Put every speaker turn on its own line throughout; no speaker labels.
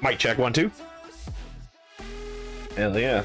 Mic check, 1, 2. Hell yeah.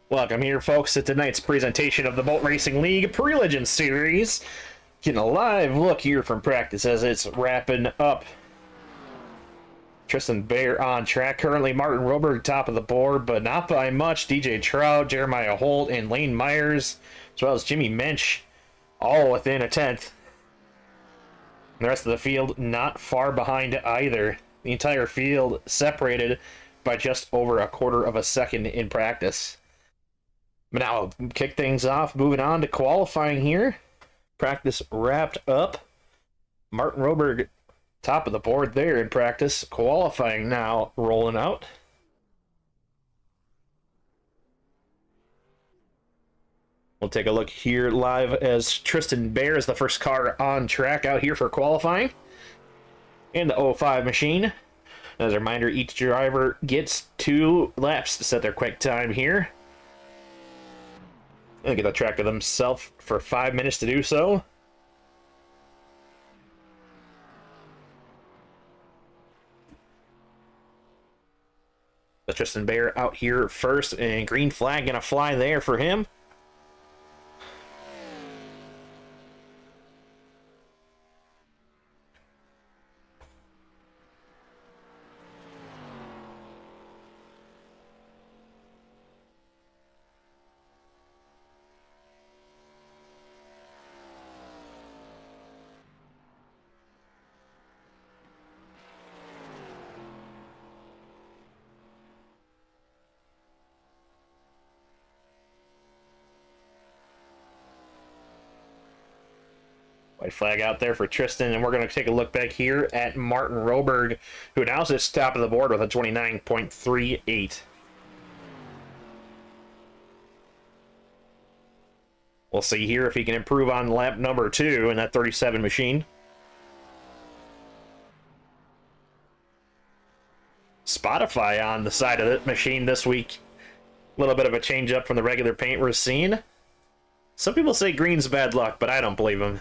Welcome here, folks, to tonight's presentation of the Boat Racing League Pre-Legend Series. Getting a live look here from practice as it's wrapping up. Tristan Bear on track. Currently, Martin Roberg top of the board, but not by much. DJ Trout, Jeremiah Holt, and Lane Myers, as well as Jimmy Mensch, all within a tenth. And the rest of the field not far behind either. The entire field separated by just over a quarter of a second in practice. But now I'll kick things off, moving on to qualifying here. Practice wrapped up. Martin Roberg top of the board there in practice. Qualifying now, rolling out. We'll take a look here live as Tristan Bear is the first car on track out here for qualifying. In the 05 machine. As a reminder, each driver gets 2 laps to set their quick time here. They'll get the track to themselves for 5 minutes to do so. The Tristan Bear out here first, and green flag gonna fly there for him. White flag out there for Tristan, and we're going to take a look back here at Martin Roberg, who now sits top of the board with a 29.38. We'll see here if he can improve on lap number 2 in that 37 machine. Spotify on the side of the machine this week. A little bit of a change up from the regular paint we're seeing. Some people say green's bad luck, but I don't believe them.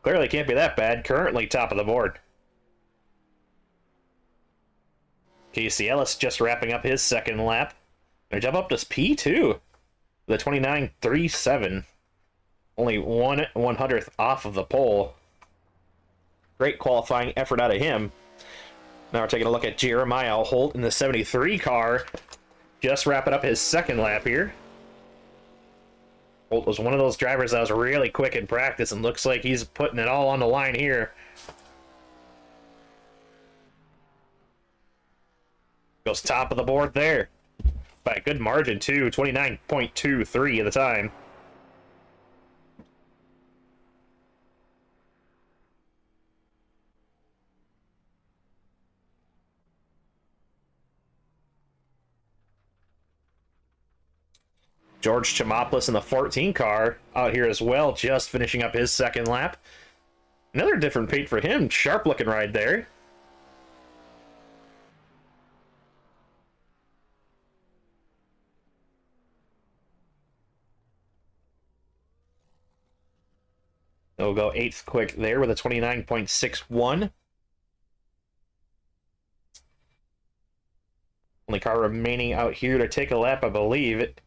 Clearly can't be that bad. Currently top of the board. Casey Ellis just wrapping up his second lap. Gonna jump up to P2. The 29.37. Only 1/100th off of the pole. Great qualifying effort out of him. Now we're taking a look at Jeremiah Holt in the 73 car. Just wrapping up his second lap here. Holt was one of those drivers that was really quick in practice and looks like he's putting it all on the line here. Goes top of the board there. By a good margin too, 29.23 at the time. George Chimopoulos in the 14 car out here as well, just finishing up his second lap. Another different paint for him. Sharp looking ride there. He'll go 8th quick there with a 29.61. Only car remaining out here to take a lap, I believe, it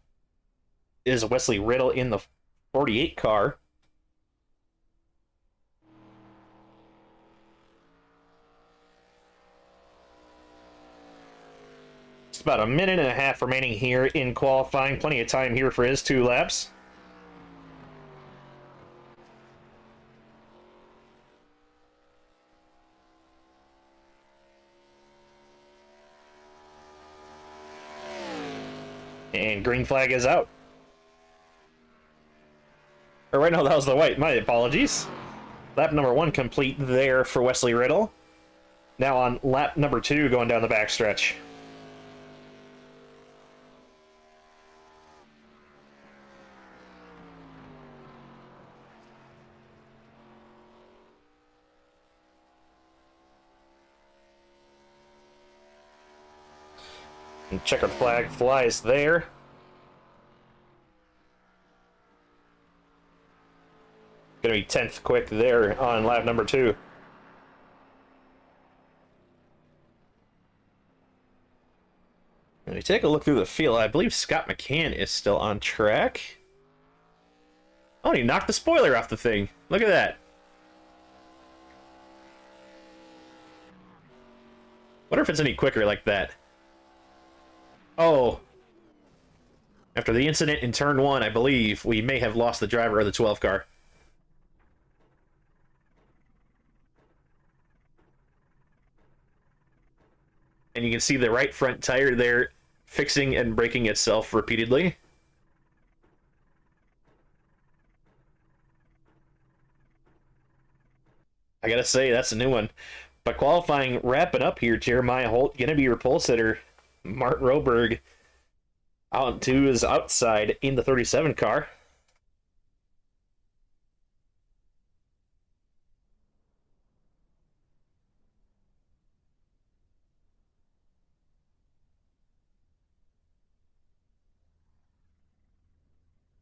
is Wesley Riddle in the 48 car. It's about a minute and a half remaining here in qualifying. Plenty of time here for his 2 laps. And green flag is out. Or right, no, that was the white. My apologies. Lap number 1 complete there for Wesley Riddle. Now on lap number 2 going down the backstretch. And checkered flag flies there. Gonna be 10th quick there on lap number 2. When we take a look through the field, I believe Scott McCann is still on track. Oh, he knocked the spoiler off the thing. Look at that. Wonder if it's any quicker like that. Oh. After the incident in turn 1, I believe we may have lost the driver of the 12 car. And you can see the right front tire there fixing and breaking itself repeatedly. I gotta say, that's a new one. But qualifying, wrapping up here, Jeremiah Holt, gonna be your pole sitter. Martin Roberg out to his outside in the 37 car.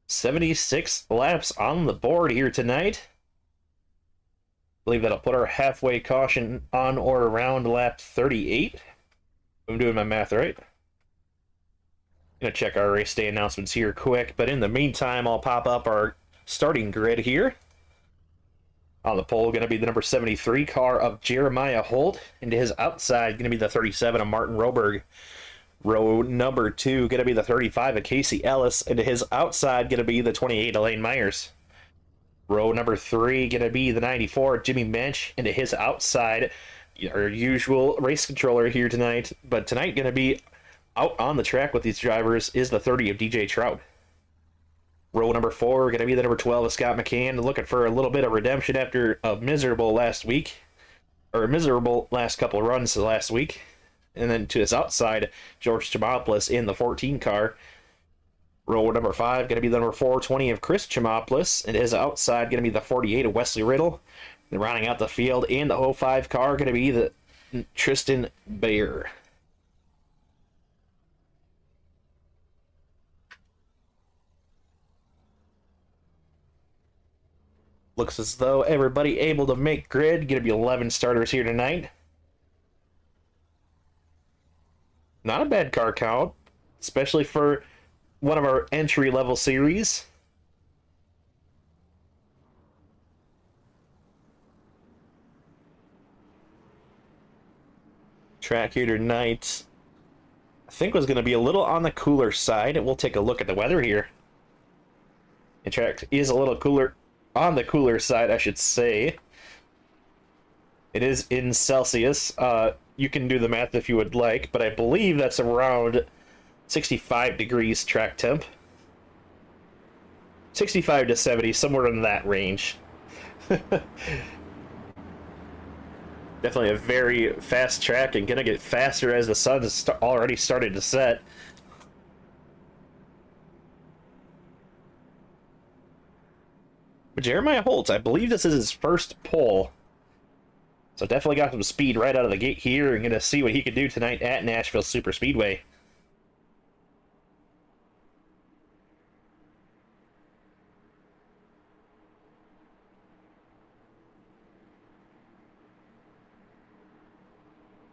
"76 laps on the board here tonight. I believe that'll put our halfway caution on or around lap 38. I'm doing my math right. Gonna check our race day announcements here quick, but in the meantime, I'll pop up our starting grid here. On the pole, gonna be the number 73 car of Jeremiah Holt, and to his outside, gonna be the 37 of Martin Roberg. Row number 2, gonna be the 35 of Casey Ellis, and to his outside, gonna be the 28 of Lane Myers. Row number 3, gonna be the 94 of Jimmy Mensch, and to his outside, our usual race controller here tonight, but tonight gonna be out on the track with these drivers is the 30 of DJ Trout. Row number 4, going to be the number 12 of Scott McCann, looking for a little bit of redemption after a miserable last week, or a miserable last couple of runs last week. And then to his outside, George Chimopoulos in the 14 car. Row number 5, going to be the number 420 of Chris Chimopoulos, and his outside going to be the 48 of Wesley Riddle. And rounding out the field in the 05 car, going to be the Tristan Bayer. Looks as though everybody able to make grid. Gonna be 11 starters here tonight. Not a bad car count, especially for one of our entry-level series. Track here tonight, I think, was going to be a little on the cooler side. We'll take a look at the weather here. The track is a little cooler, on the cooler side, I should say. It is in Celsius. You can do the math if you would like, but I believe that's around 65 degrees track temp. 65 to 70, somewhere in that range. Definitely a very fast track, and gonna get faster as the sun has already started to set. But Jeremiah Holtz, I believe this is his first pole. So definitely got some speed right out of the gate here, and gonna see what he can do tonight at Nashville Superspeedway.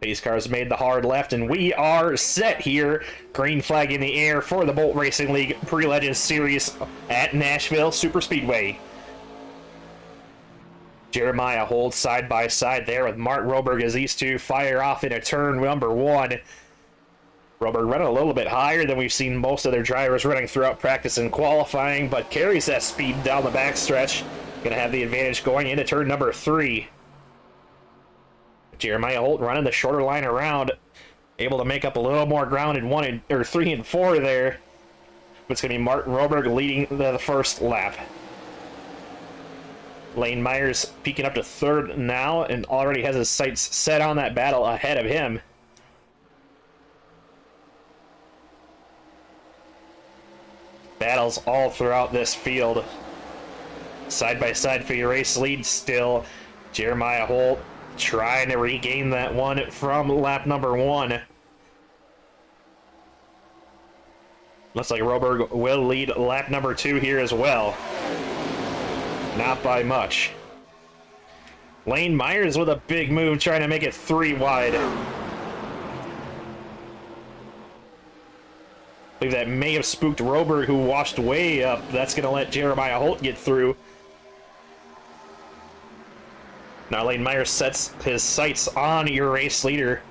Pace cars made the hard left, and we are set here. Green flag in the air for the Bolt Racing League Pre-Legends Series at Nashville Superspeedway. Jeremiah holds side by side there with Martin Roberg as these two fire off into turn number one. Roberg running a little bit higher than we've seen most of their drivers running throughout practice and qualifying, but carries that speed down the backstretch. Going to have the advantage going into turn number three. Jeremiah Holt running the shorter line around, able to make up a little more ground in 3 and 4 there. But it's going to be Martin Roberg leading the first lap. Lane Myers peeking up to third now and already has his sights set on that battle ahead of him. Battles all throughout this field. Side by side for your race lead still. Jeremiah Holt trying to regain that one from lap number one. Looks like Roberg will lead lap number two here as well. Not by much. Lane Myers with a big move, trying to make it 3 wide. I believe that may have spooked Roberg, who washed way up. That's going to let Jeremiah Holt get through. Now Lane Myers sets his sights on your race leader.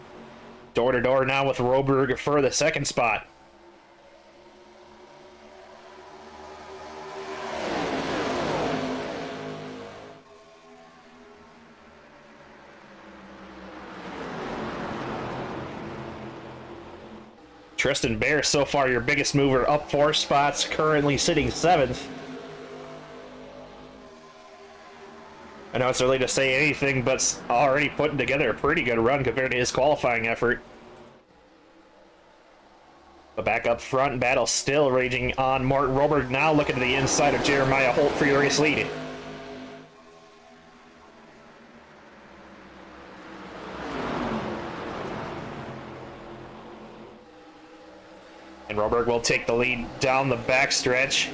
Door to door now with Roberg for the second spot. Tristan Bear, so far your biggest mover, up 4 spots, currently sitting 7th. I know it's early to say anything, but already putting together a pretty good run compared to his qualifying effort. But back up front, battle still raging on. Martin Roberg now looking to the inside of Jeremiah Holt for your race lead. And Roberg will take the lead down the backstretch.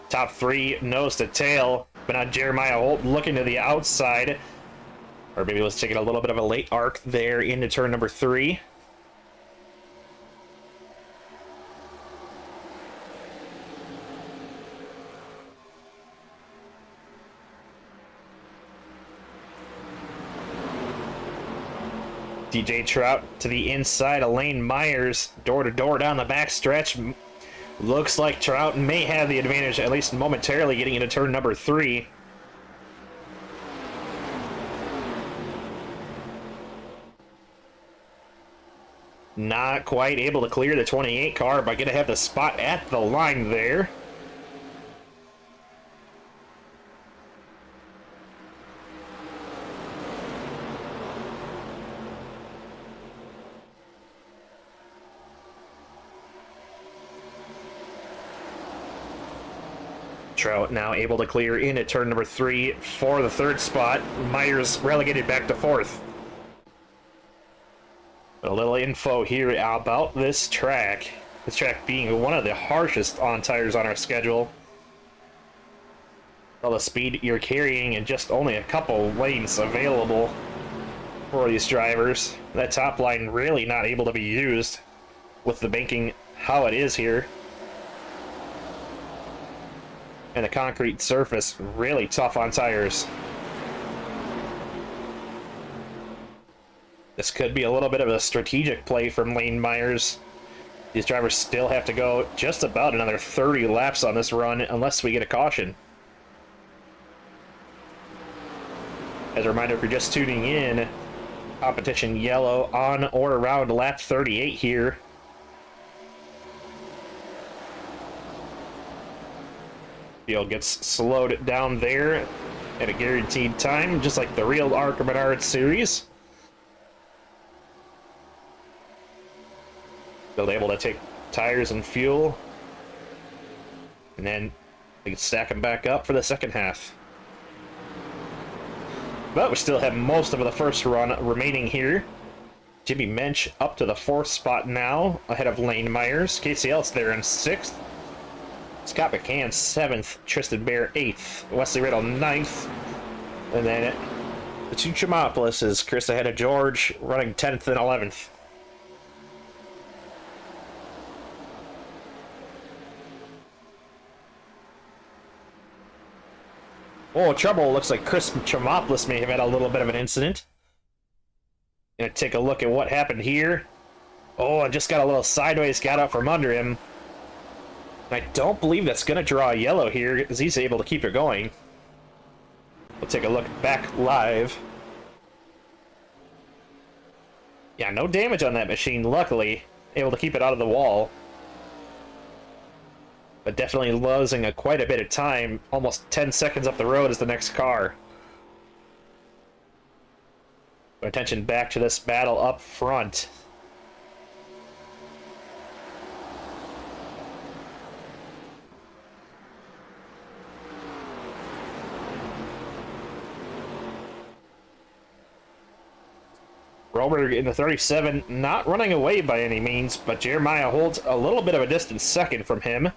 Top 3 nose to tail, but now Jeremiah Holt looking to the outside. Or maybe let's take it a little bit of a late arc there into turn number 3. DJ Trout to the inside of Lane Myers, door to door down the backstretch. Looks like Trout may have the advantage, at least momentarily, getting into turn number 3. Not quite able to clear the 28 car, but gonna have the spot at the line there. Trout now able to clear in at turn number 3 for the 3rd spot. Myers relegated back to 4th. A little info here about this track. This track being one of the harshest on tires on our schedule. all the speed you're carrying and just only a couple lanes available for these drivers. That top line really not able to be used with the banking how it is here. And the concrete surface really tough on tires. This could be a little bit of a strategic play from Lane Myers. These drivers still have to go just about another 30 laps on this run unless we get a caution. As a reminder, if you're just tuning in, competition yellow on or around lap 38 here. Field gets slowed down there at a guaranteed time, just like the real ARCA Menards series. They'll able to take tires and fuel, and then they can stack them back up for the second half. But we still have most of the first run remaining here. Jimmy Mensch up to the 4th spot now, ahead of Lane Myers. Casey Ellis there in 6th. Scott McCann 7th. Tristan Bear 8th. Wesley Riddle 9th. And then the two Chimopoulos is Chris ahead of George, running 10th and 11th. Oh, trouble. Looks like Chris Chimopoulos may have had a little bit of an incident. Gonna take a look at what happened here. Oh, and just got a little sideways, got out from under him. And I don't believe that's gonna draw a yellow here, because he's able to keep it going. We'll take a look back live. Yeah, no damage on that machine, luckily. Able to keep it out of the wall. But definitely losing quite a bit of time. Almost 10 seconds up the road is the next car. Attention back to this battle up front. Roberg in the 37, not running away by any means, but Jeremiah holds a little bit of a distance second from him.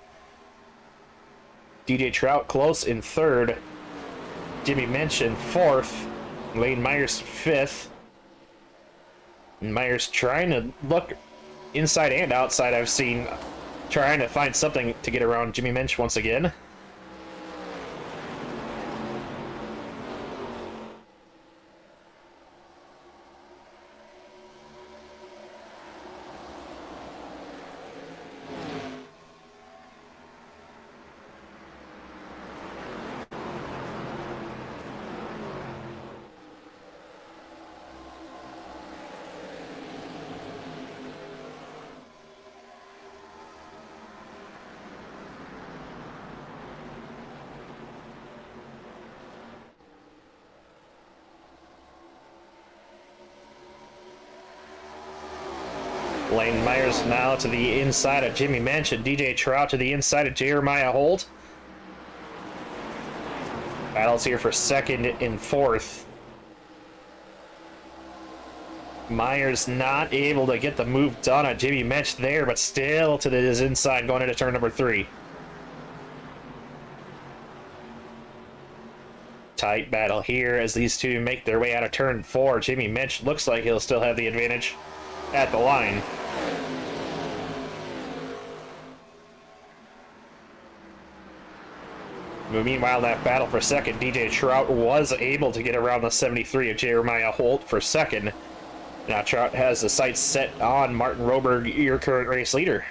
DJ Trout close in 3rd. Jimmy Mensch in 4th. Lane Myers 5th. And Myers trying to look inside and outside, I've seen, trying to find something to get around Jimmy Mensch once again. Lane Myers now to the inside of Jimmy Mensch, and DJ Trout to the inside of Jeremiah Holt. Battles here for 2nd and 4th. Myers not able to get the move done on Jimmy Mensch there, but still to his inside going into turn number 3. Tight battle here as these two make their way out of turn 4. Jimmy Mensch looks like he'll still have the advantage at the line. Meanwhile, that battle for 2nd, DJ Trout was able to get around the 73 of Jeremiah Holt for 2nd. Now Trout has the sights set on Martin Roberg, your current race leader.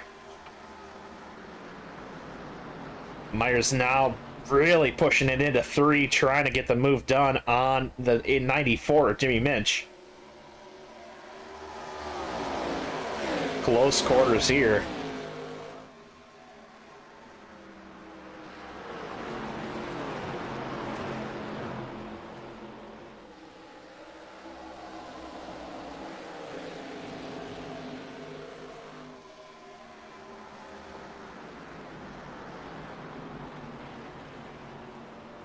Myers now really pushing it into 3, trying to get the move done on the 94 of Jimmy Mensch. Close quarters here.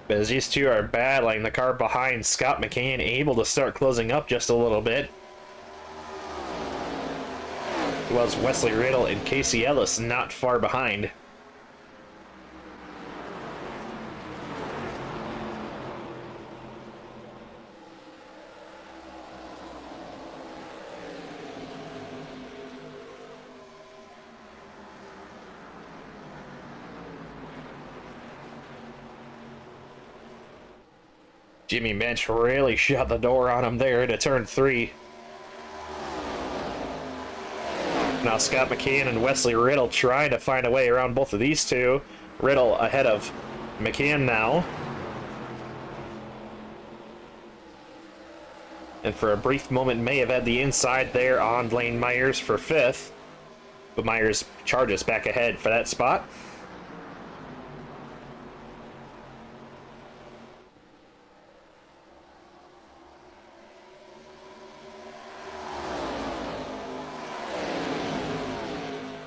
But as these two are battling, the car behind Scott McCann able to start closing up just a little bit. As well as Wesley Riddle and Casey Ellis not far behind. Jimmy Mensch really shut the door on him there into turn 3. Now Scott McCann and Wesley Riddle trying to find a way around both of these two. Riddle ahead of McCann now. And for a brief moment may have had the inside there on Lane Myers for 5th. But Myers charges back ahead for that spot.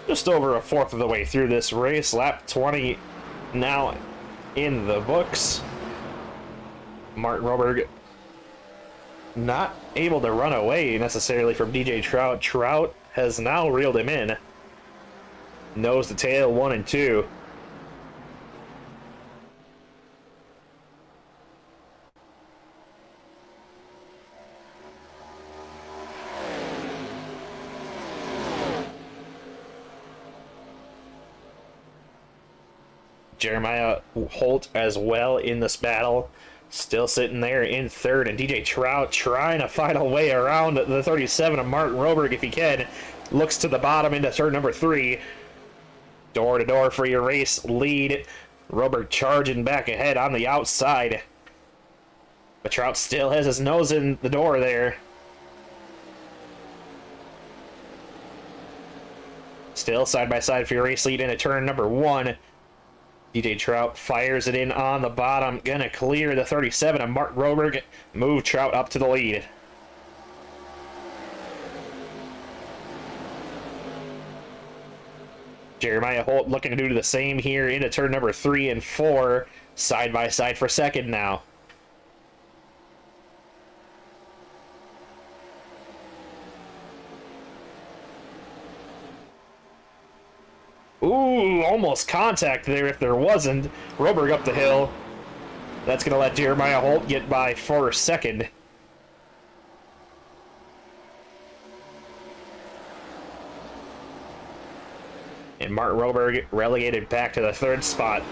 Just over a fourth of the way through this race. Lap 20 now in the books. Martin Roberg not able to run away necessarily from DJ Trout. Trout has now reeled him in. Nose to tail, 1 and 2. Jeremiah Holt as well in this battle. Still sitting there in 3rd, and DJ Trout trying to find a way around the 37 of Martin Roberg if he can. Looks to the bottom into turn number 3. Door to door for your race lead. Roberg charging back ahead on the outside. But Trout still has his nose in the door there. Still side by side for your race lead into turn number 1. DJ Trout fires it in on the bottom. Gonna clear the 37 of Mark Roberg. Move Trout up to the lead. Jeremiah Holt looking to do the same here into turn number 3 and 4. Side by side for 2nd now. Ooh, almost contact there if there wasn't. Roberg up the hill. That's going to let Jeremiah Holt get by for 2nd. And Martin Roberg relegated back to the 3rd spot.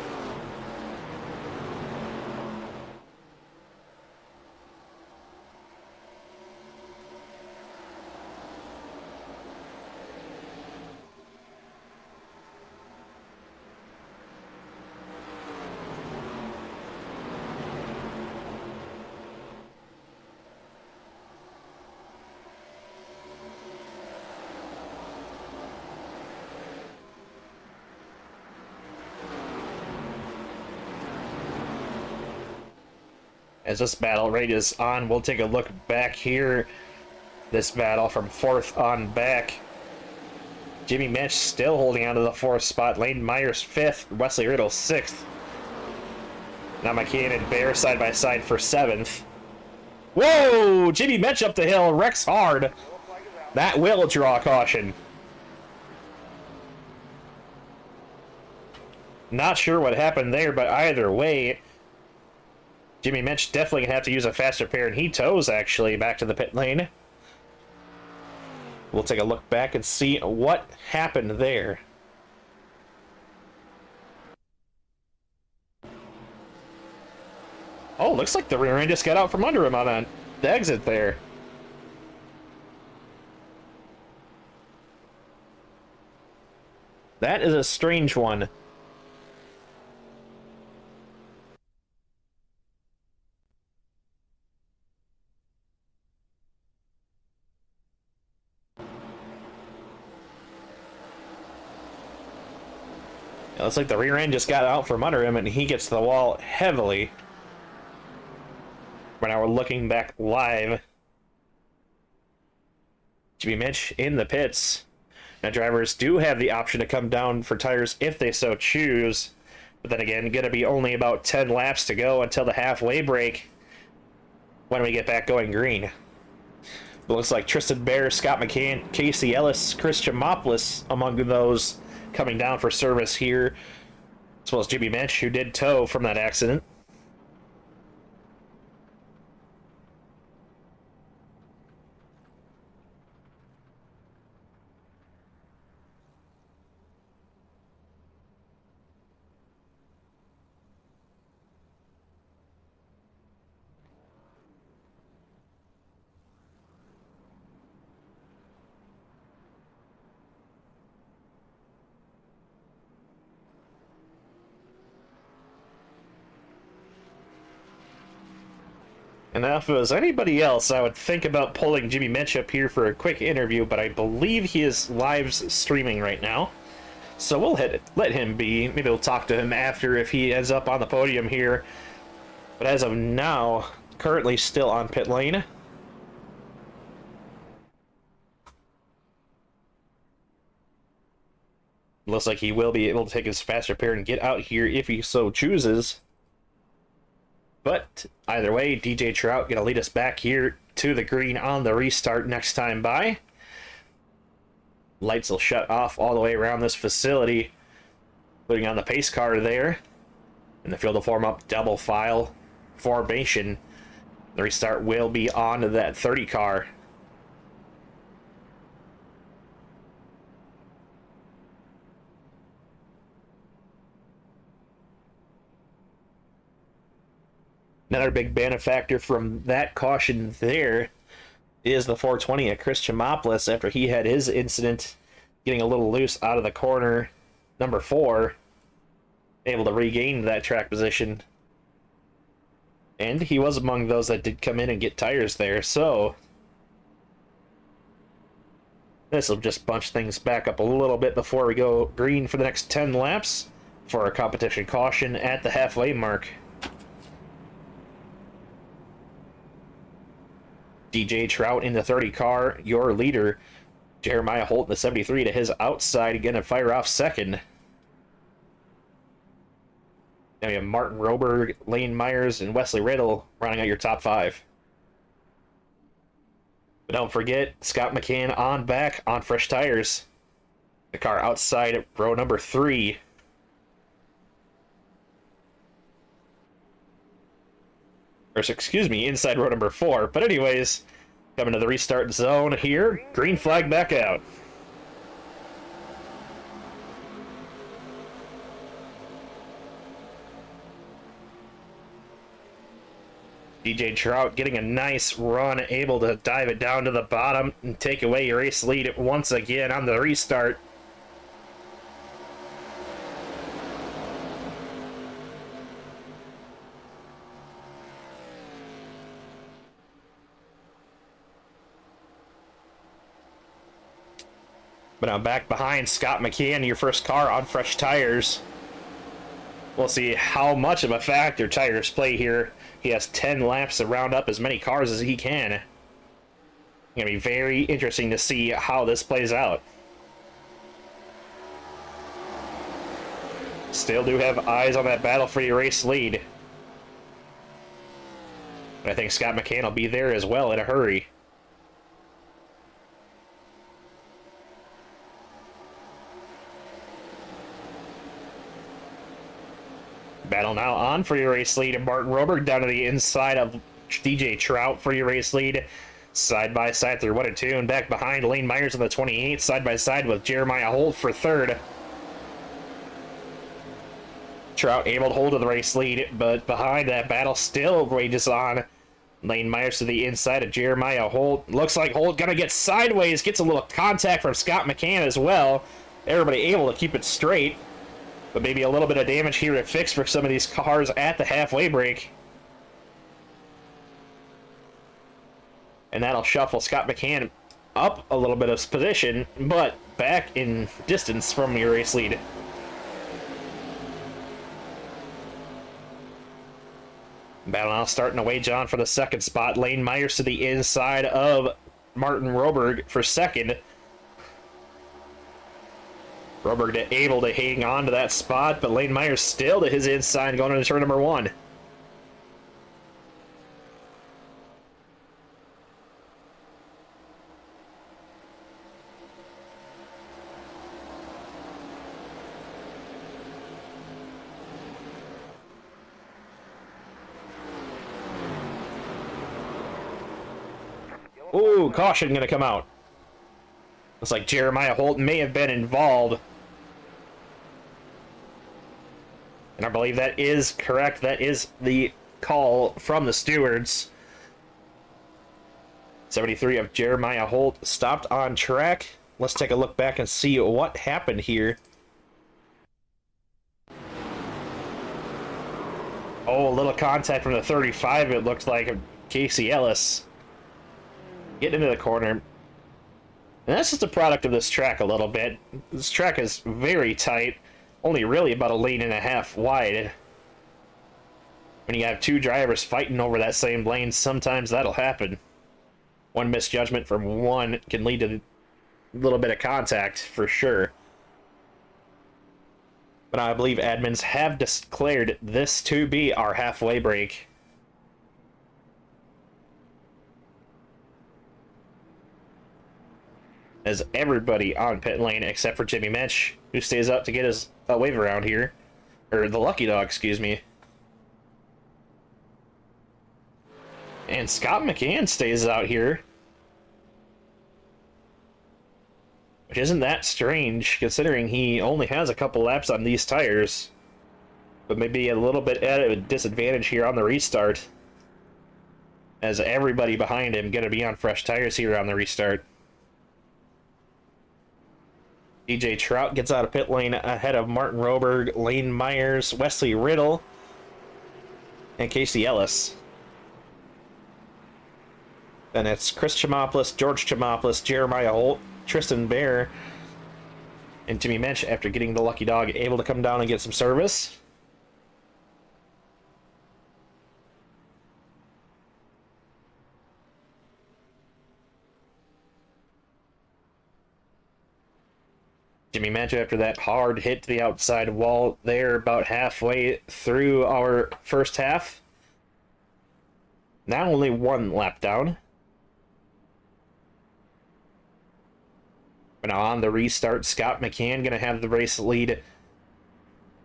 As this battle rages on, we'll take a look back here. This battle from 4th on back. Jimmy Mensch still holding on to the 4th spot. Lane Myers 5th. Wesley Riddle 6th. Now McCann and Bear side by side for 7th. Whoa! Jimmy Mensch up the hill. Wrecks hard. That will draw caution. Not sure what happened there, but either way, Jimmy Mensch definitely going to have to use a faster pair, and he tows, actually, back to the pit lane. We'll take a look back and see what happened there. Oh, looks like the rear end just got out from under him on the exit there. That is a strange one. It looks like the rear end just got out from under him and he gets to the wall heavily. But now we're looking back live. Jimmy Mensch in the pits. Now drivers do have the option to come down for tires if they so choose. But then again, going to be only about 10 laps to go until the halfway break when we get back going green. It looks like Tristan Bear, Scott McCann, Casey Ellis, Chris Chimopoulos among those coming down for service here, as well as Jimmy Mensch, who did tow from that accident. And now, if it was anybody else, I would think about pulling Jimmy Mench up here for a quick interview, but I believe he is live streaming right now. So we'll let him be. Maybe we'll talk to him after if he ends up on the podium here. But as of now, currently still on pit lane. Looks like he will be able to take his fast repair and get out here if he so chooses. But either way, DJ Trout going to lead us back here to the green on the restart next time by. Lights will shut off all the way around this facility, putting on the pace car there. And the field will form up double file formation. The restart will be on to that 30 car. Another big benefactor from that caution there is the 420 at Chris Chimopoulos after he had his incident getting a little loose out of the corner. Number 4, able to regain that track position. And he was among those that did come in and get tires there, so this will just bunch things back up a little bit before we go green for the next 10 laps for a competition caution at the halfway mark. DJ Trout in the 30 car, your leader. Jeremiah Holt in the 73 to his outside, going to fire off second. Then we have Martin Roberg, Lane Myers, and Wesley Riddle running out your top 5. But don't forget, Scott McCann on back on fresh tires. The car outside row number 3. Or, excuse me, inside row number 4. But anyways, coming to the restart zone here. Green flag back out. DJ Trout getting a nice run, able to dive it down to the bottom and take away your race lead once again on the restart. But now back behind Scott McCann, your first car on fresh tires. We'll see how much of a factor tires play here. He has 10 laps to round up as many cars as he can. It's going to be very interesting to see how this plays out. Still do have eyes on that battle for your race lead. But I think Scott McCann will be there as well in a hurry. Battle now on for your race lead, and Martin Roberg down to the inside of DJ Trout for your race lead. Side by side through 1 and 2, and back behind Lane Myers on the 28, side by side with Jeremiah Holt for third. Trout able to hold to the race lead, but behind that battle still rages on. Lane Myers to the inside of Jeremiah Holt. Looks like Holt gonna get sideways, gets a little contact from Scott McCann as well. Everybody able to keep it straight. But maybe a little bit of damage here to fix for some of these cars at the halfway break. And that'll shuffle Scott McCann up a little bit of position, but back in distance from your race lead. Battle now starting to wage on for the second spot. Lane Myers to the inside of Martin Roberg for second. Roberg able to hang on to that spot, but Lane Myers still to his inside going into turn number 1. Ooh, caution going to come out. Looks like Jeremiah Holt may have been involved. And I believe that is correct. That is the call from the stewards. 73 of Jeremiah Holt stopped on track. Let's take a look back and see what happened here. Oh, a little contact from the 35, it looked like. Casey Ellis getting into the corner. And that's just a product of this track a little bit. This track is very tight, only really about a lane and a half wide. When you have two drivers fighting over that same lane, sometimes that'll happen. One misjudgment from one can lead to a little bit of contact, for sure. But I believe admins have declared this to be our halfway break. As everybody on pit lane, except for Jimmy Mensch, who stays up to get his wave around here. Or the lucky dog, excuse me. And Scott McCann stays out here. Which isn't that strange, considering he only has a couple laps on these tires. But maybe a little bit at a disadvantage here on the restart. As everybody behind him going to be on fresh tires here on the restart. DJ Trout gets out of pit lane ahead of Martin Roberg, Lane Myers, Wesley Riddle, and Casey Ellis. Then it's Chris Chimopoulos, George Chimopoulos, Jeremiah Holt, Tristan Bear, and Jimmy Mensch, after getting the lucky dog, able to come down and get some service. Jimmy Mensch, after that hard hit to the outside wall there, about halfway through our first half. Now only one lap down. But now on the restart, Scott McCann going to have the race lead.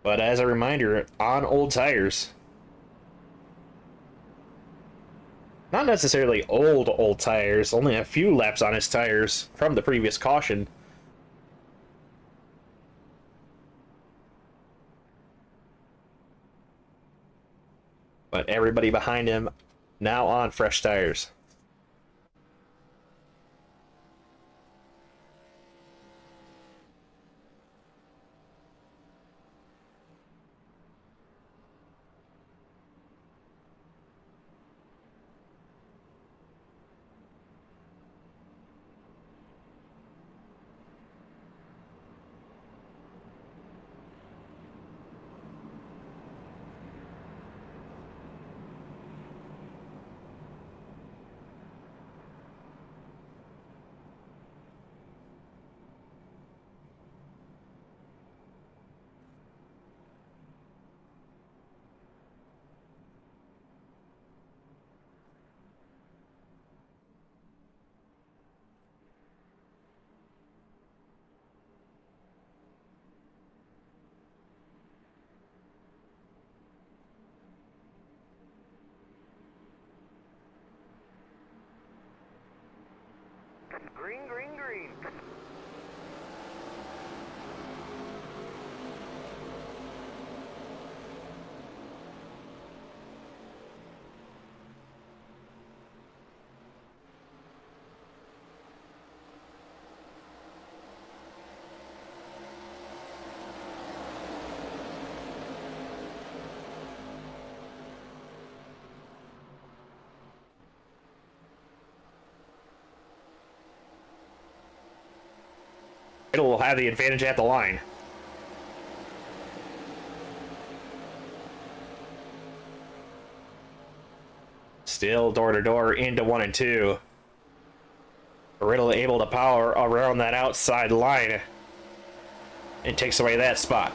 But as a reminder, on old tires. Not necessarily old tires, only a few laps on his tires from the previous caution. But everybody behind him now on fresh tires.
Green, green, green.
It'll have the advantage at the line. Still door to door into 1 and 2. Riddle able to power around that outside line and takes away that spot.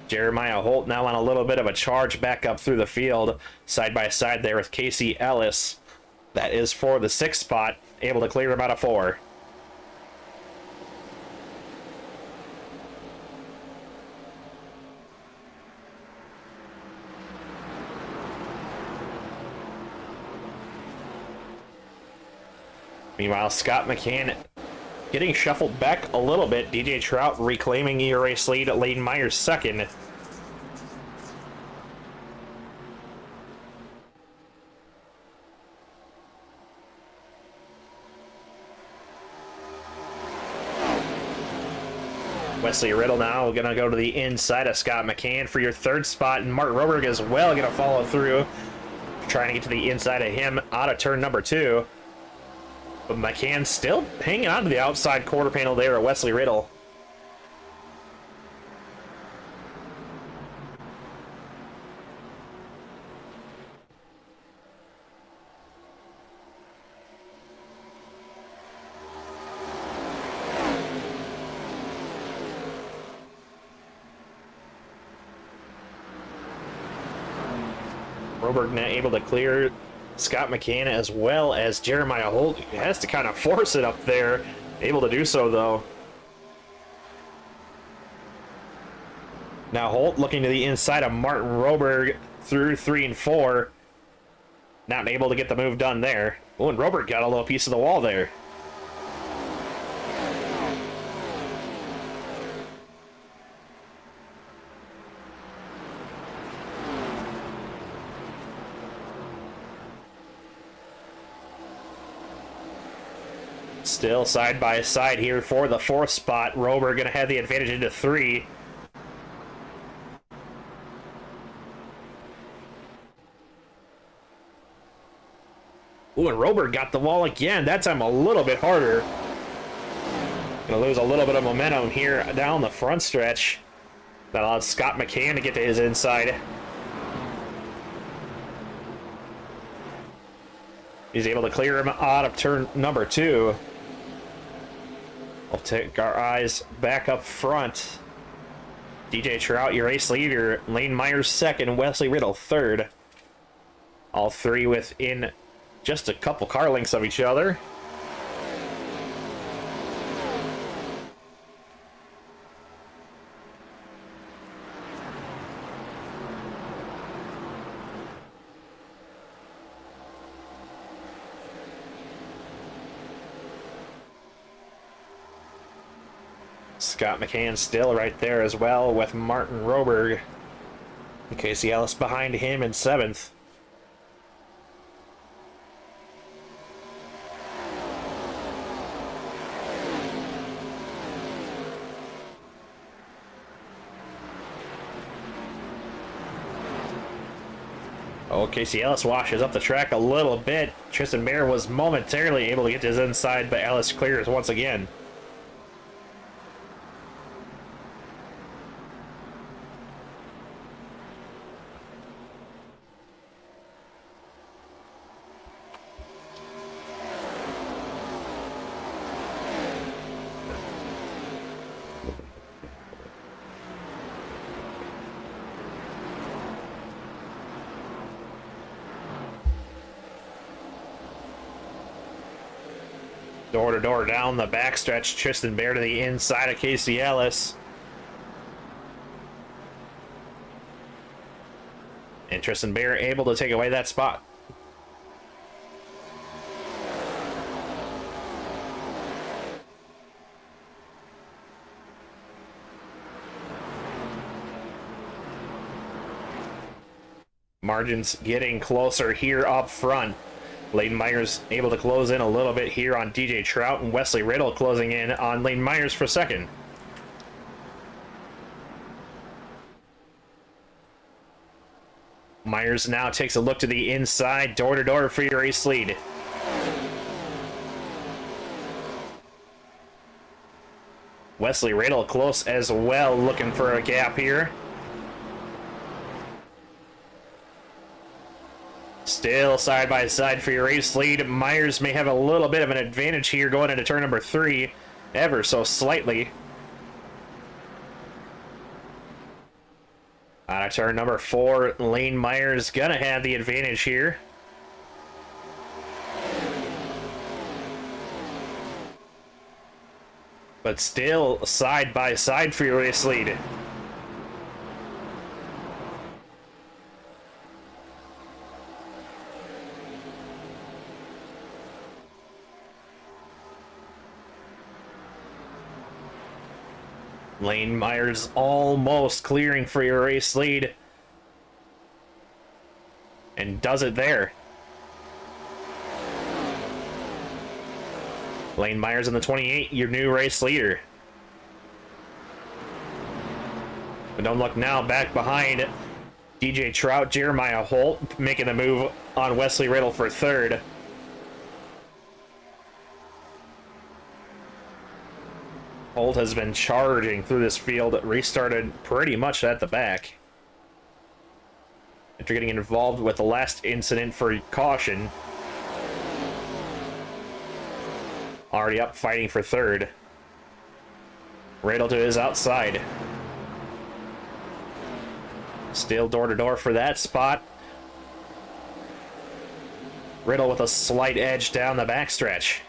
Jeremiah Holt now on a little bit of a charge back up through the field, side by side there with Casey Ellis. That is for the 6th spot, able to clear him out of 4. Meanwhile, Scott McCann getting shuffled back a little bit. DJ Trout reclaiming the race lead at Leighton Myers' 2nd. Wesley Riddle now going to go to the inside of Scott McCann for your third spot, and Martin Roberg as well going to follow through, trying to get to the inside of him out of turn number 2. But McCann still hanging on to the outside quarter panel there at Wesley Riddle. Roberg not able to clear Scott McCann as well as Jeremiah Holt. He has to kind of force it up there. Able to do so, though. Now Holt looking to the inside of Martin Roberg through 3 and 4. Not able to get the move done there. Oh, and Roberg got a little piece of the wall there. Still side by side here for the 4th spot. Roberg going to have the advantage into 3. Ooh, and Roberg got the wall again. That time a little bit harder. Going to lose a little bit of momentum here down the front stretch. That allows Scott McCann to get to his inside. He's able to clear him out of turn number 2. We'll take our eyes back up front. DJ Trout, your race leader. Lane Myers second. Wesley Riddle third. All three within just a couple car lengths of each other. Scott McCann still right there as well with Martin Roberg. Casey Ellis behind him in 7th. Oh, Casey Ellis washes up the track a little bit. Tristan Mayer was momentarily able to get to his inside, but Ellis clears once again. Door to door down the backstretch. Tristan Bear to the inside of Casey Ellis. And Tristan Bear able to take away that spot. Margins getting closer here up front. Layden Myers able to close in a little bit here on DJ Trout, and Wesley Riddle closing in on Layden Myers for second. Myers now takes a look to the inside, door to door for your race lead. Wesley Riddle close as well, looking for a gap here. Still side by side for your race lead. Myers may have a little bit of an advantage here going into turn number 3, ever so slightly. Out of turn number 4, Lane Myers gonna have the advantage here. But still side by side for your race lead. Lane Myers almost clearing for your race lead. And does it there. Lane Myers in the 28, your new race leader. But don't look now, back behind DJ Trout, Jeremiah Holt making the move on Wesley Riddle for third. Holt has been charging through this field, restarted pretty much at the back. After getting involved with the last incident for caution. Already up fighting for third. Riddle to his outside. Still door to door for that spot. Riddle with a slight edge down the backstretch.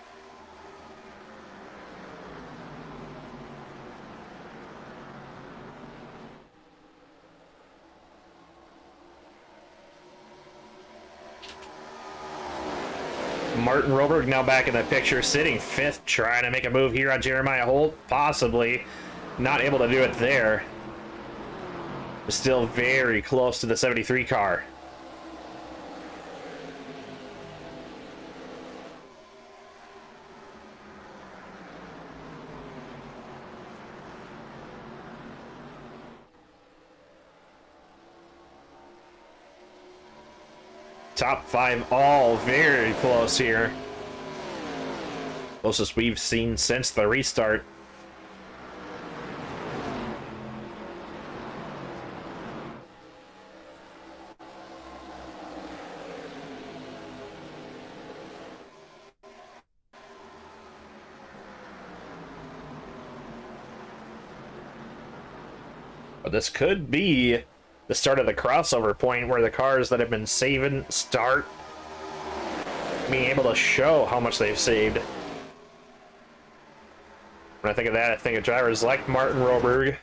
Martin Roberg now back in the picture, sitting fifth, trying to make a move here on Jeremiah Holt. Possibly not able to do it there. Still very close to the 73 car. Top five all very close here. Closest we've seen since the restart. But this could be the start of the crossover point where the cars that have been saving start being able to show how much they've saved. When I think of that, I think of drivers like Martin Roberg,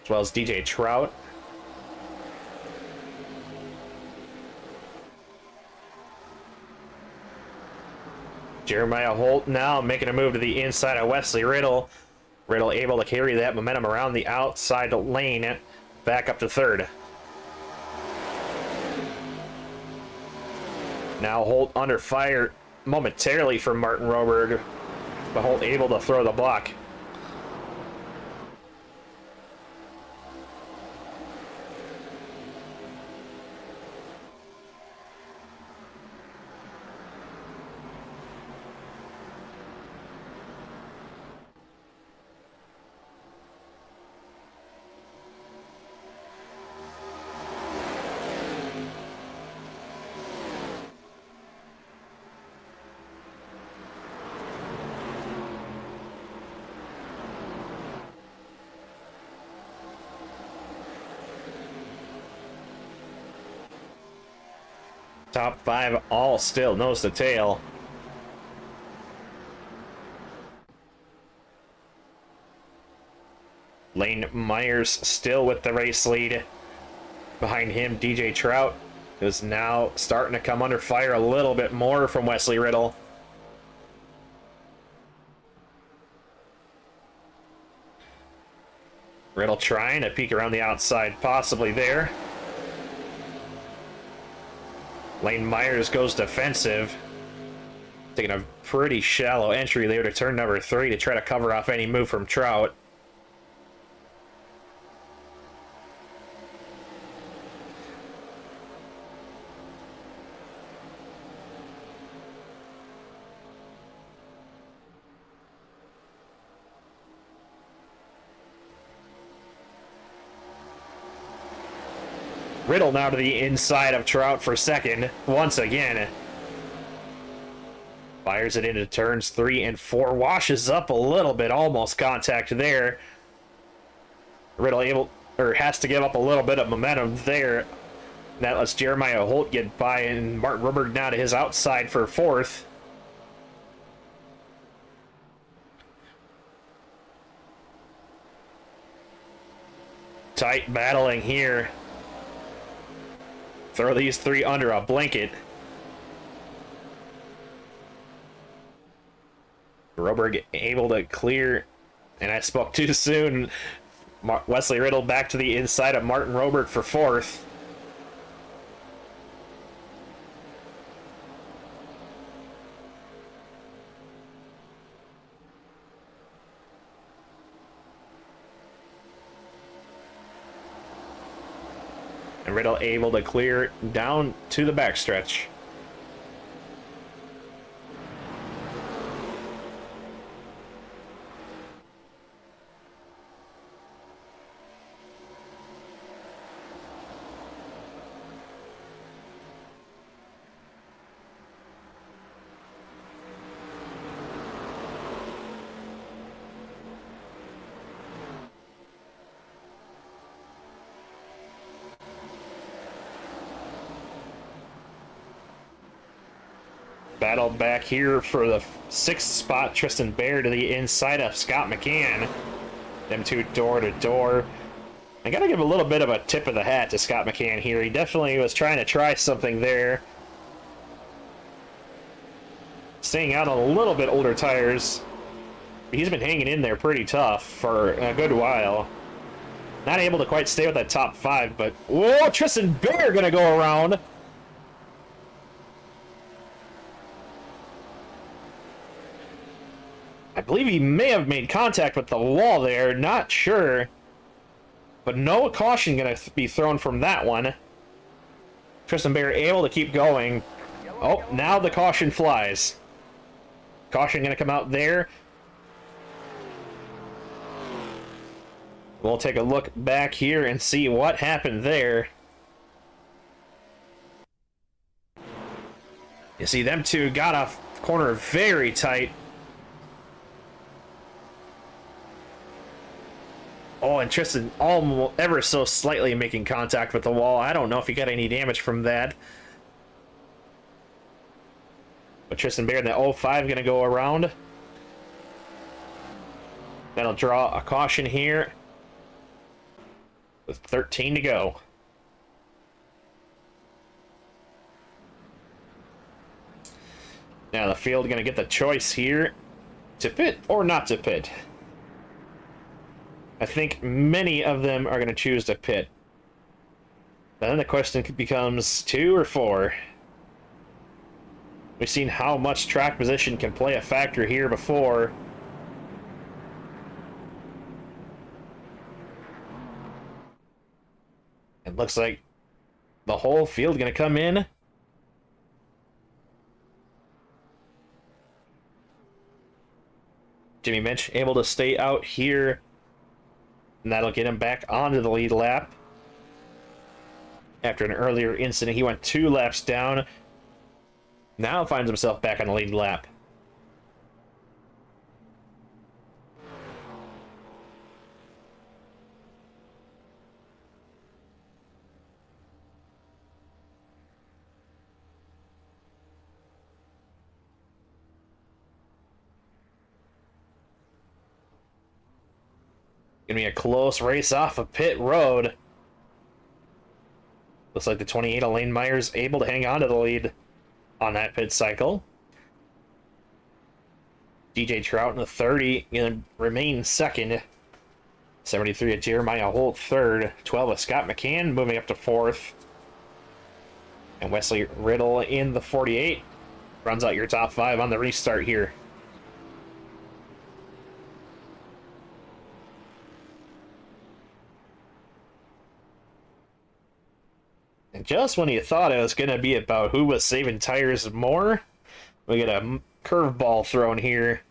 as well as DJ Trout. Jeremiah Holt now making a move to the inside of Wesley Riddle. Riddle able to carry that momentum around the outside lane, back up to third. Now Holt under fire momentarily from Martin Roberg, but Holt able to throw the block. Top five all still nose to tail. Lane Myers still with the race lead. Behind him, DJ Trout is now starting to come under fire a little bit more from Wesley Riddle. Riddle trying to peek around the outside, possibly there. Lane Myers goes defensive, taking a pretty shallow entry there to turn number 3 to try to cover off any move from Trout. Riddle now to the inside of Trout for second, once again. Fires it into turns 3 and 4, washes up a little bit, almost contact there. Riddle has to give up a little bit of momentum there. That lets Jeremiah Holt get by, and Martin Roberg now to his outside for fourth. Tight battling here. Throw these three under a blanket. Roberg able to clear, and I spoke too soon. Wesley Riddle back to the inside of Martin Roberg for fourth. And Riddle able to clear down to the backstretch. Battle back here for the 6th spot. Tristan Bear to the inside of Scott McCann. Them two door to door. I gotta give a little bit of a tip of the hat to Scott McCann here. He definitely was trying to try something there. Staying out on a little bit older tires. He's been hanging in there pretty tough for a good while. Not able to quite stay with that top 5, but whoa, Tristan Bear gonna go around. I believe he may have made contact with the wall there, not sure. But no caution going to be thrown from that one. Tristan Bear able to keep going. Oh, now the caution flies. Caution going to come out there. We'll take a look back here and see what happened there. You see, them two got off corner very tight. Oh, and Tristan almost ever so slightly making contact with the wall. I don't know if he got any damage from that. But Tristan Bear in the 05 going to go around. That'll draw a caution here. With 13 to go. Now the field going to get the choice here. To pit or not to pit. I think many of them are going to choose to pit. Then the question becomes 2 or 4. We've seen how much track position can play a factor here before. It looks like the whole field going to come in. Jimmy Minch able to stay out here. And that'll get him back onto the lead lap. After an earlier incident, he went 2 laps down. Now finds himself back on the lead lap. Gonna be a close race off of pit road. Looks like the 28 Elaine Myers able to hang on to the lead on that pit cycle. DJ Trout in the 30 gonna remain second. 73 of Jeremiah Holt third. 12 of Scott McCann moving up to 4th. And Wesley Riddle in the 48 runs out your top 5 on the restart here. And just when you thought it was going to be about who was saving tires more, we get a curveball thrown here.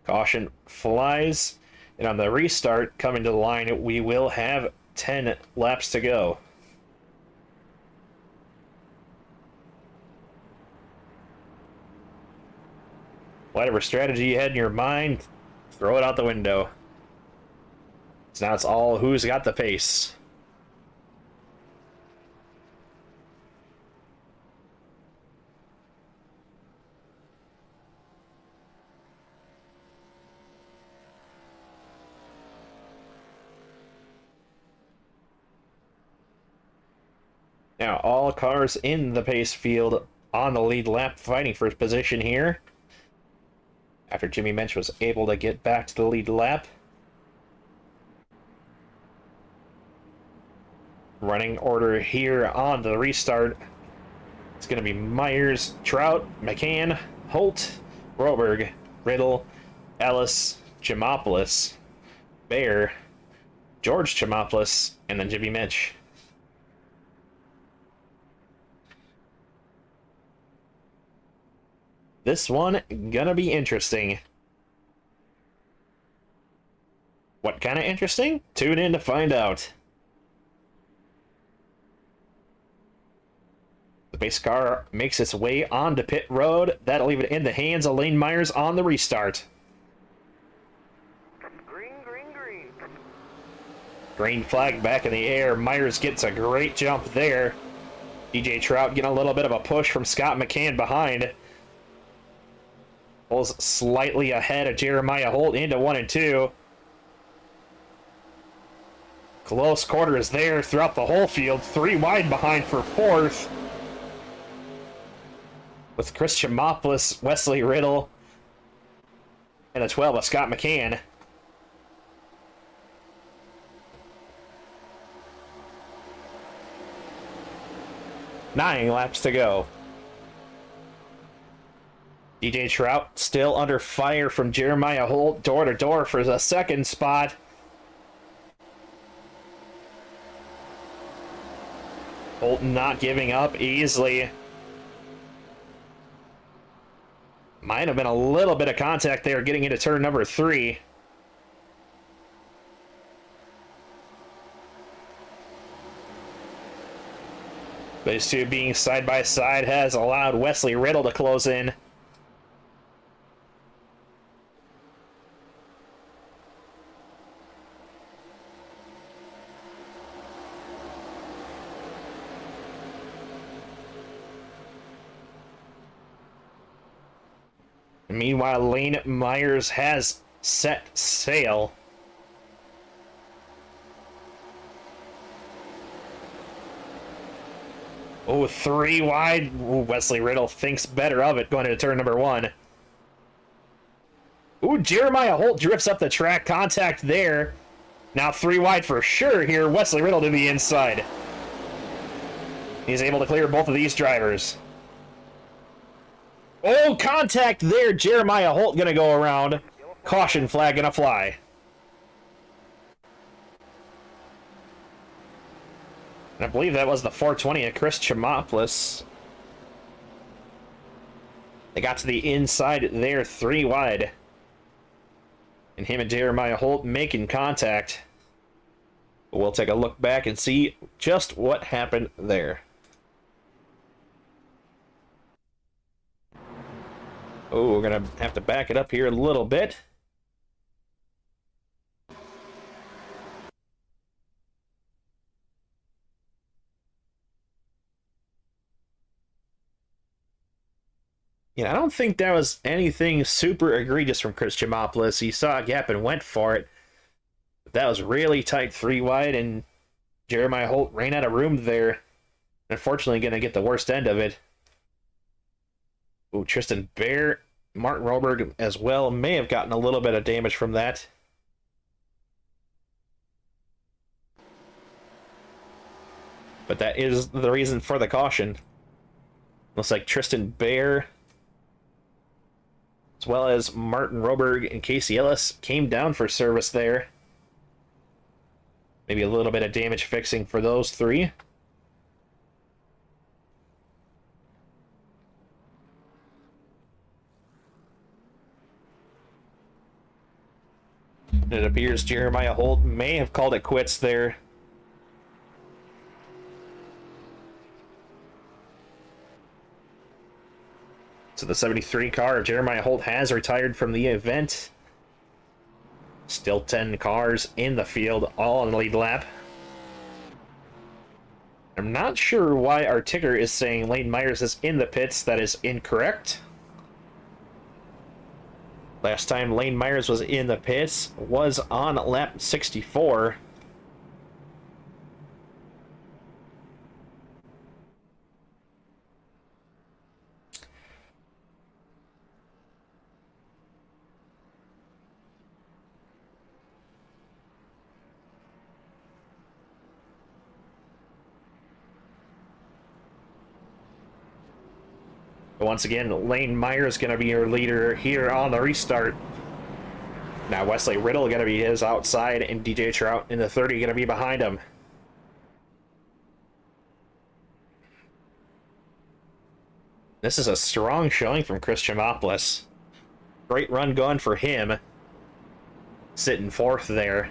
Caution flies. And on the restart, coming to the line, we will have 10 laps to go. Whatever strategy you had in your mind, throw it out the window. So now it's all who's got the pace. Now all cars in the pace field on the lead lap fighting for position here. After Jimmy Mensch was able to get back to the lead lap. Running order here on the restart. It's going to be Myers, Trout, McCann, Holt, Broberg, Riddle, Ellis, Jamopoulos, Bear, George Chimopoulos, and then Jimmy Minch. This one gonna be interesting. What kind of interesting? Tune in to find out. The base car makes its way onto pit road. That'll leave it in the hands of Lane Myers on the restart.
Green, green, green.
Green flag back in the air. Myers gets a great jump there. DJ Trout getting a little bit of a push from Scott McCann behind. Pulls slightly ahead of Jeremiah Holt into 1 and 2. Close quarters there throughout the whole field. 3 wide behind for 4th. With Chris Chimopoulos, Wesley Riddle, and a 12 of Scott McCann. Nine laps to go. DJ Trout still under fire from Jeremiah Holt, door to door for the 2nd spot. Holt not giving up easily. Might have been a little bit of contact there getting into turn number 3. These two being side by side has allowed Wesley Riddle to close in. Meanwhile, Lane Myers has set sail. Oh, 3 wide. Ooh, Wesley Riddle thinks better of it going into turn number 1. Ooh, Jeremiah Holt drifts up the track. Contact there. Now 3 wide for sure here. Wesley Riddle to the inside. He's able to clear both of these drivers. Oh, contact there. Jeremiah Holt gonna go around. Caution flag gonna fly. And I believe that was the 420 of Chris Chimopoulos. They got to the inside there, 3 wide. And him and Jeremiah Holt making contact. But we'll take a look back and see just what happened there. Oh, we're going to have to back it up here a little bit. Yeah, I don't think that was anything super egregious from Chris Chimopoulos. He saw a gap and went for it. That was really tight 3 wide, and Jeremiah Holt ran out of room there. Unfortunately, going to get the worst end of it. Ooh, Tristan Bear, Martin Roberg as well may have gotten a little bit of damage from that. But that is the reason for the caution. Looks like Tristan Bear, as well as Martin Roberg and Casey Ellis, came down for service there. Maybe a little bit of damage fixing for those 3. It appears Jeremiah Holt may have called it quits there. So the 73 car, Jeremiah Holt has retired from the event. Still 10 cars in the field, all on the lead lap. I'm not sure why our ticker is saying Lane Myers is in the pits. That is incorrect. Last time Lane Myers was in the pits was on lap 64. But once again, Lane Myers is going to be your leader here on the restart. Now Wesley Riddle going to be his outside, and DJ Trout in the 30 going to be behind him. This is a strong showing from Chris Chimopoulos. Great run going for him. Sitting fourth there.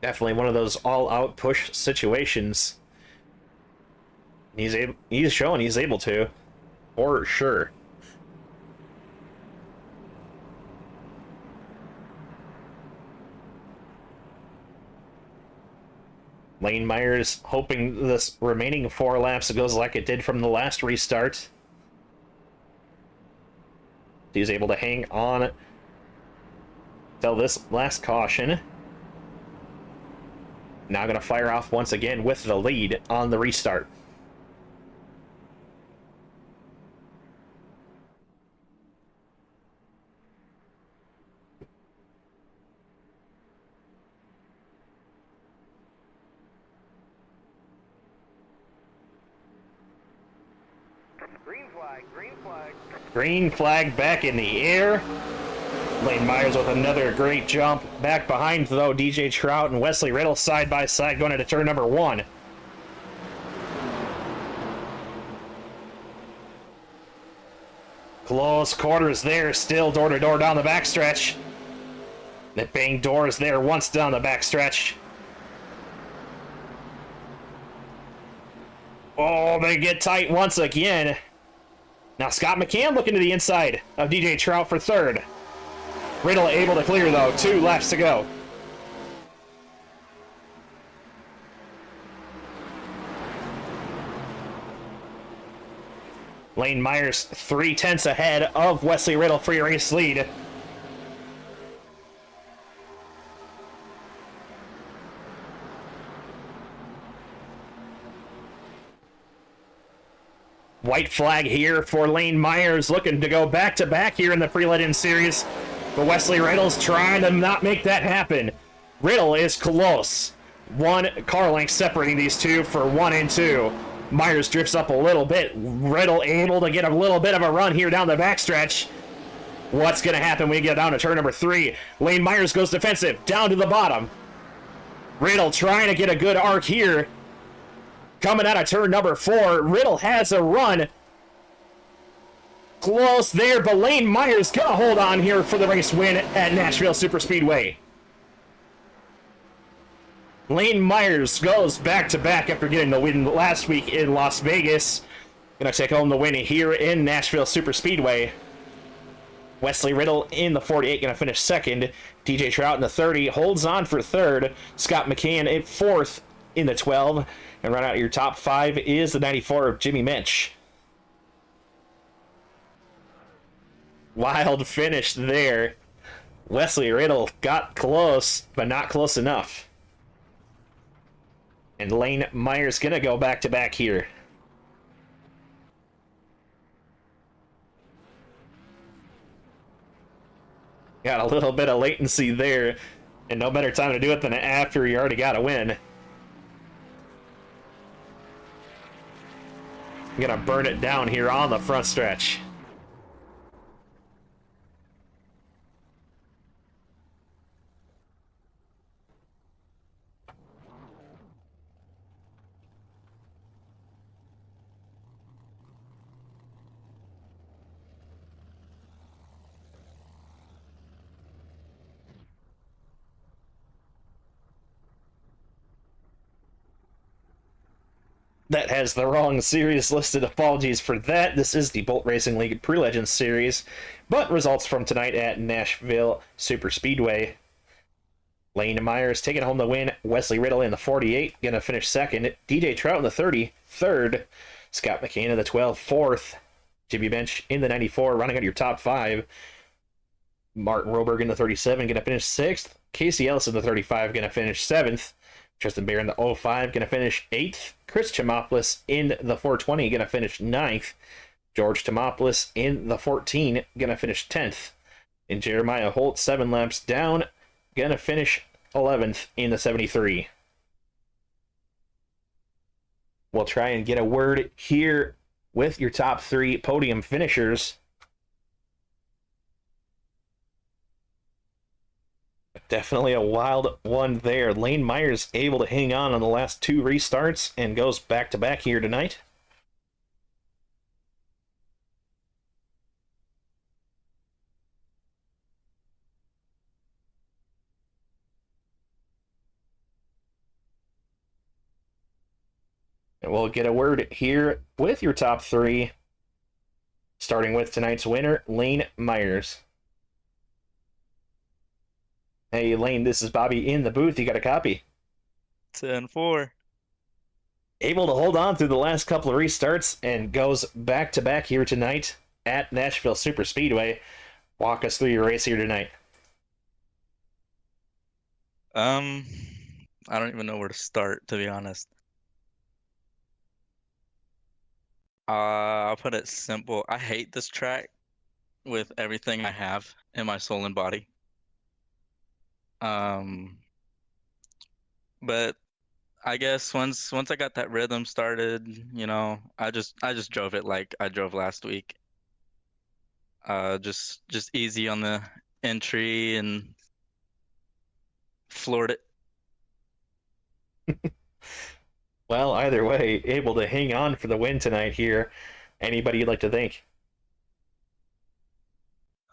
Definitely one of those all-out push situations. He's showing he's able to, for sure. Lane Myers hoping this remaining 4 laps goes like it did from the last restart. He's able to hang on till this last caution. Now going to fire off once again with the lead on the restart.
Green flag, green flag.
Green flag back in the air. Lane Myers with another great jump. Back behind, though, DJ Trout and Wesley Riddle side by side going into turn number 1. Close quarters there, still door-to-door down the backstretch. The bang doors there once down the backstretch. Oh, they get tight once again. Now Scott McCann looking to the inside of DJ Trout for third. Riddle able to clear, though. 2 laps to go. Lane Myers 3/10 ahead of Wesley Riddle for your race lead. White flag here for Lane Myers, looking to go back-to-back here in the pre-legend series. But Wesley Riddle's trying to not make that happen. Riddle is close. 1 car length separating these two for 1 and 2. Myers drifts up a little bit. Riddle able to get a little bit of a run here down the backstretch. What's going to happen when we get down to turn number 3? Lane Myers goes defensive, down to the bottom. Riddle trying to get a good arc here. Coming out of turn number 4, Riddle has a run. Close there, but Lane Myers gonna hold on here for the race win at Nashville Superspeedway. Lane Myers goes back-to-back after getting the win last week in Las Vegas. Gonna take home the win here in Nashville Superspeedway. Wesley Riddle in the 48 gonna finish second. DJ Trout in the 30 holds on for third. Scott McCann in fourth in the 12. And right out your top 5 is the 94 of Jimmy Mensch. Wild finish there. Wesley Riddle got close, but not close enough. And Lane Myers gonna go back-to-back here. Got a little bit of latency there, and no better time to do it than after you already got a win. I'm gonna burn it down here on the front stretch. That has the wrong series listed. Apologies for that. This is the Bolt Racing League Pre-Legends series, but results from tonight at Nashville Superspeedway. Lane Myers taking home the win. Wesley Riddle in the 48, gonna finish second. DJ Trout in the 30, third. Scott McCann in the 12, fourth. Jimmy Mensch in the 94, running out your top 5. Martin Roberg in the 37, gonna finish 6th. Casey Ellis in the 35, gonna finish 7th. Tristan Bear in the 05, going to finish 8th. Chris Chimopoulos in the 420, going to finish 9th. George Chimopoulos in the 14, going to finish 10th. And Jeremiah Holt, 7 laps down, going to finish 11th in the 73. We'll try and get a word here with your top three podium finishers. Definitely a wild one there. Lane Myers able to hang on the last two restarts and goes back to back here tonight. And we'll get a word here with your top three, starting with tonight's winner, Lane Myers. Hey, Lane, this is Bobby in the booth. You got a copy?
10-4.
Able to hold on through the last couple of restarts and goes back to back here tonight at Nashville Superspeedway. Walk us through your race here tonight.
I don't even know where to start, to be honest. I'll put it simple. I hate this track with everything I have in my soul and body. Um, but I guess once I got that rhythm started, I just drove it like I drove last week. Just easy on the entry and floored it.
Well, either way, able to hang on for the win tonight here. Anybody you'd like to thank?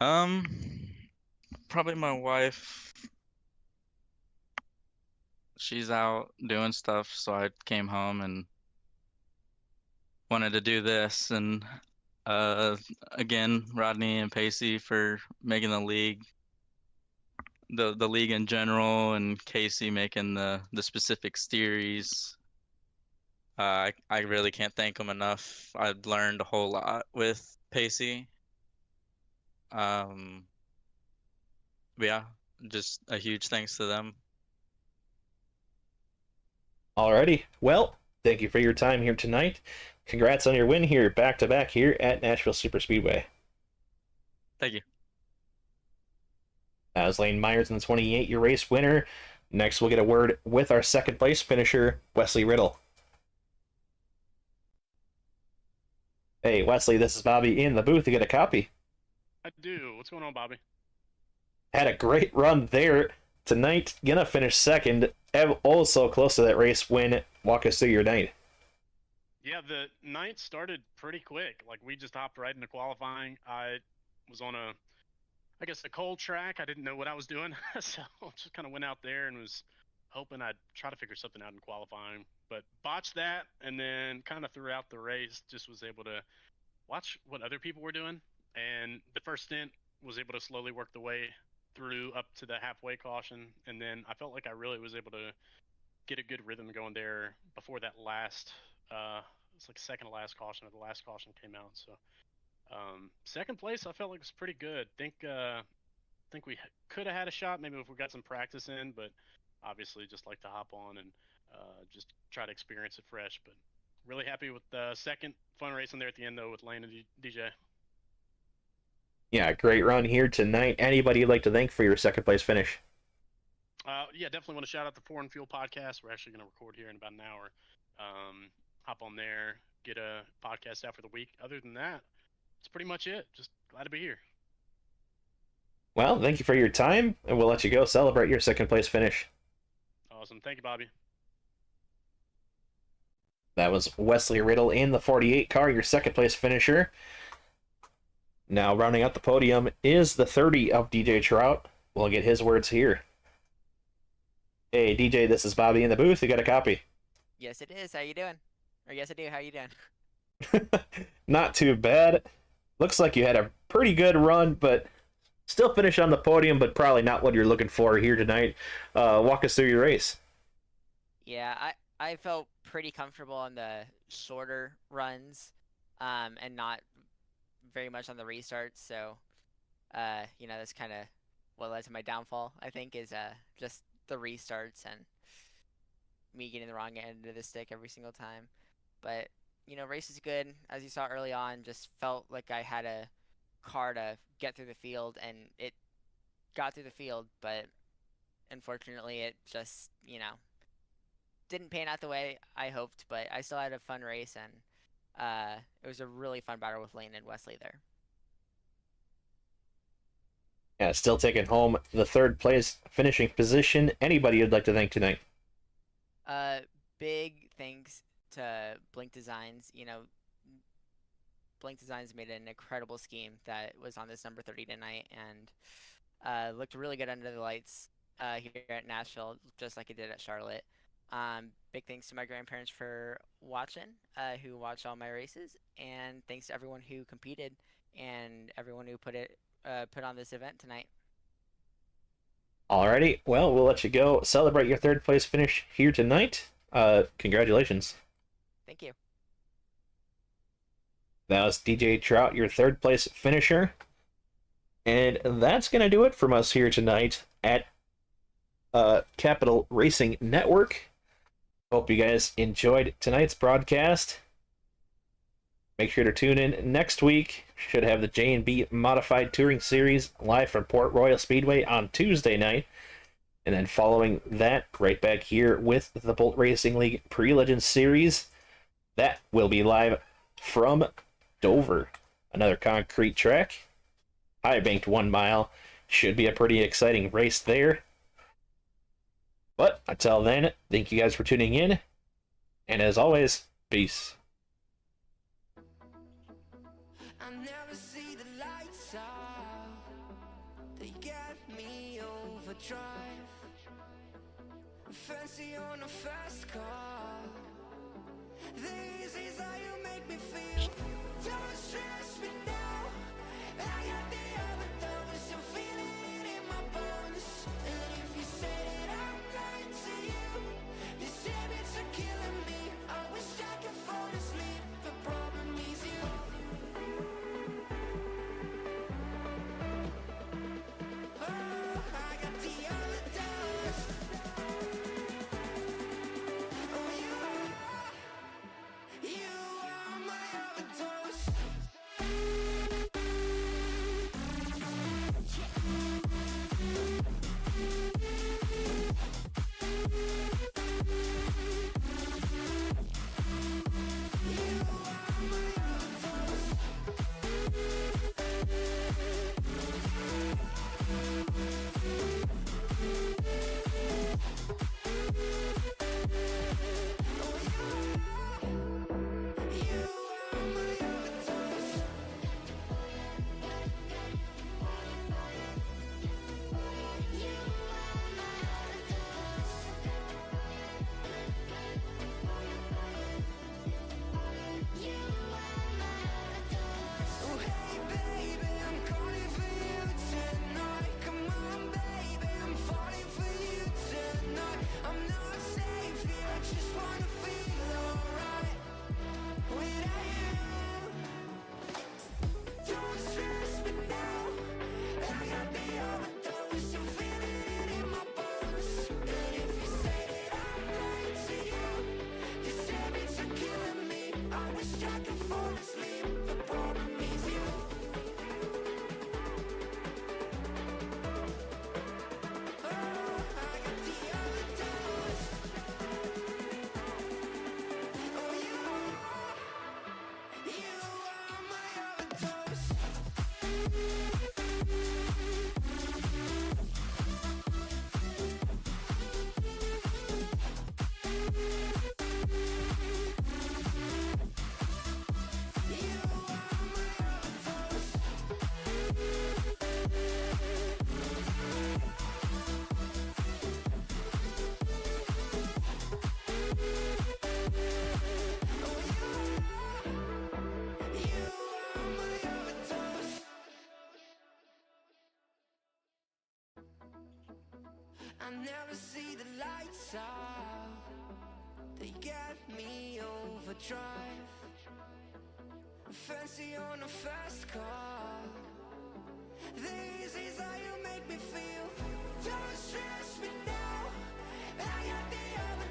Um, Probably my wife. She's out doing stuff, so I came home and wanted to do this. And uh, again, Rodney and Pacey for making the league, the league in general, and Casey making the specific series. I really can't thank them enough. I've learned a whole lot with Pacey. Um, but yeah, just a huge thanks to them.
Alrighty. Well, thank you for your time here tonight. Congrats on your win here, back to back here at Nashville Superspeedway.
Thank you.
As Lane Myers in the 28, your race winner. Next, we'll get a word with our second place finisher, Wesley Riddle. Hey, Wesley, this is Bobby in the booth. You get a copy.
I do. What's going on, Bobby?
Had a great run there tonight. Gonna finish second. Also close to that race win. Walk us through your night.
Yeah, the night started pretty quick. Like, we just hopped right into qualifying. I was on I guess, a cold track. I didn't know what I was doing, so just kind of went out there and was hoping I'd try to figure something out in qualifying. But botched that, and then kind of throughout the race, just was able to watch what other people were doing. And the first stint was able to slowly work the way through up to the halfway caution, and then I felt like I really was able to get a good rhythm going there before that last it's like second to last caution, or the last caution came out. So second place I felt like was pretty good. Think we could have had a shot maybe if we got some practice in, but obviously just like to hop on and just try to experience it fresh. But really happy with the second. Fun racing there at the end though with Lane and DJ.
Yeah, great run here tonight. Anybody you'd like to thank for your second place finish?
Yeah, definitely want to shout out the Foreign Fuel podcast. We're actually going to record here in about an hour. Hop on there, get a podcast out for the week. Other than that, that's pretty much it. Just glad to be here.
Well, thank you for your time, and we'll let you go celebrate your second place finish.
Awesome. Thank you, Bobby.
That was Wesley Riddle in the 48 car, your second place finisher. Now, rounding out the podium is the 30 of DJ Trout. We'll get his words here. Hey, DJ, this is Bobby in the booth. You got a copy?
Yes, it is. How you doing? Or yes, I do. How you doing?
Not too bad. Looks like you had a pretty good run, but still finish on the podium, but probably not what you're looking for here tonight. Walk us through your race.
Yeah, I felt pretty comfortable on the shorter runs, and not very much on the restarts. So, that's kind of what led to my downfall, I think, is just the restarts and me getting the wrong end of the stick every single time. But, race is good. As you saw early on, just felt like I had a car to get through the field, and it got through the field, but unfortunately it just, didn't pan out the way I hoped. But I still had a fun race, and it was a really fun battle with Lane and Wesley there.
Yeah, still taking home the third place finishing position. Anybody you'd like to thank tonight?
Big thanks to Blink Designs. You know, Blink Designs made an incredible scheme that was on this number 30 tonight, and looked really good under the lights here at Nashville, just like it did at Charlotte. Big thanks to my grandparents for watching, who watched all my races, and thanks to everyone who competed and everyone who put on this event tonight.
Alrighty, well, we'll let you go celebrate your third place finish here tonight. Congratulations.
Thank you.
That was DJ Trout, your third place finisher. And that's going to do it from us here tonight at Capital Racing Network. Hope you guys enjoyed tonight's broadcast. Make sure to tune in next week. Should have the J&B Modified Touring Series live from Port Royal Speedway on Tuesday night. And then following that, right back here with the Bolt Racing League Pre-Legends Series. That will be live from Dover. Another concrete track. High banked 1 mile. Should be a pretty exciting race there. But until then, thank you guys for tuning in. And as always, peace.
I never see the lights out. They get me overdrive. Fancy on a fast car. This is how you make me feel. Don't stress me now. I got the overdose. I'm feeling it in my bones. And if you say that I'm lying to you, these habits are killing me. I wish I could fall asleep. The problem is you. Oh, I got the overdose. Oh, you are my overdose. Oh, hey, baby, I'm calling for you tonight. Come on, baby, I'm falling for you tonight. I'm not safe here, I just wanna feel alright without you. Don't stress me now. I got the overdose. I'm feeling it in my bones. And if you say that I'm lying to you, these habits are killing me. I wish I could fall asleep. The problem is you. Oh, I got the overdose. Oh, you are my overdose. I never see the lights out. They get me overdrive. Fancy on a fast car. This is how you make me feel. Don't stress me now. I got the other